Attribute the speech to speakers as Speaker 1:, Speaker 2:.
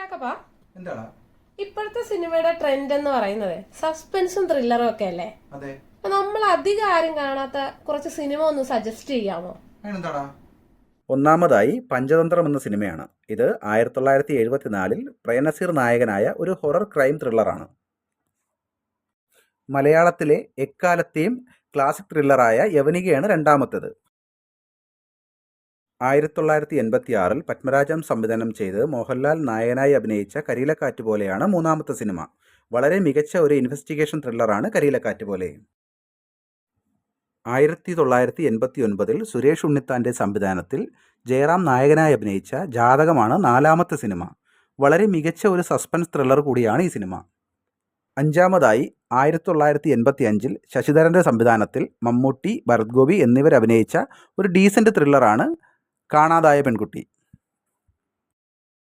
Speaker 1: ചക്കപ്പാ,
Speaker 2: എന്താടാ
Speaker 1: ഇപ്പോഴത്തെ സിനിമയുടെ ട്രെൻഡ് എന്ന് പറയുന്നത് സസ്പെൻസും ത്രില്ലറും ഒക്കെ അല്ലേ?
Speaker 2: അതെ.
Speaker 1: അപ്പൊ നമ്മൾ അധികം ആരും കാണാത്ത കുറച്ച് സിനിമ ഒന്ന് സജസ്റ്റ് ചെയ്യാമോ?
Speaker 2: അതിനെന്താടാ?
Speaker 3: ഒന്നാമതായി പഞ്ചതന്ത്രം എന്ന സിനിമയാണ്. ഇത് 1974 പ്രേംനസീർ നായകനായ ഒരു ഹൊറർ ക്രൈം ത്രില്ലറാണ്. മലയാളത്തിലെ എക്കാലത്തെയും ക്ലാസിക് ത്രില്ലറായ യവനികയാണ് രണ്ടാമത്തേത്. 1986 പത്മരാജൻ സംവിധാനം ചെയ്ത് മോഹൻലാൽ നായകനായി അഭിനയിച്ച കരിയിലക്കാറ്റ് പോലെയാണ് മൂന്നാമത്തെ സിനിമ. വളരെ മികച്ച ഒരു ഇൻവെസ്റ്റിഗേഷൻ ത്രില്ലറാണ് കരിയിലക്കാറ്റ് പോലെ. 1989 സുരേഷ് ഉണ്ണിത്താൻ്റെ സംവിധാനത്തിൽ ജയറാം നായകനായി അഭിനയിച്ച ജാതകമാണ് നാലാമത്തെ സിനിമ. വളരെ മികച്ച ഒരു സസ്പെൻസ് ത്രില്ലർ കൂടിയാണ് ഈ സിനിമ. അഞ്ചാമതായി 1985 ശശിധരൻ്റെ സംവിധാനത്തിൽ മമ്മൂട്ടി, ഭരത് ഗോപി എന്നിവർ അഭിനയിച്ച ഒരു ഡീസൻറ്റ് ത്രില്ലറാണ് കാണാതായ പെൺകുട്ടി.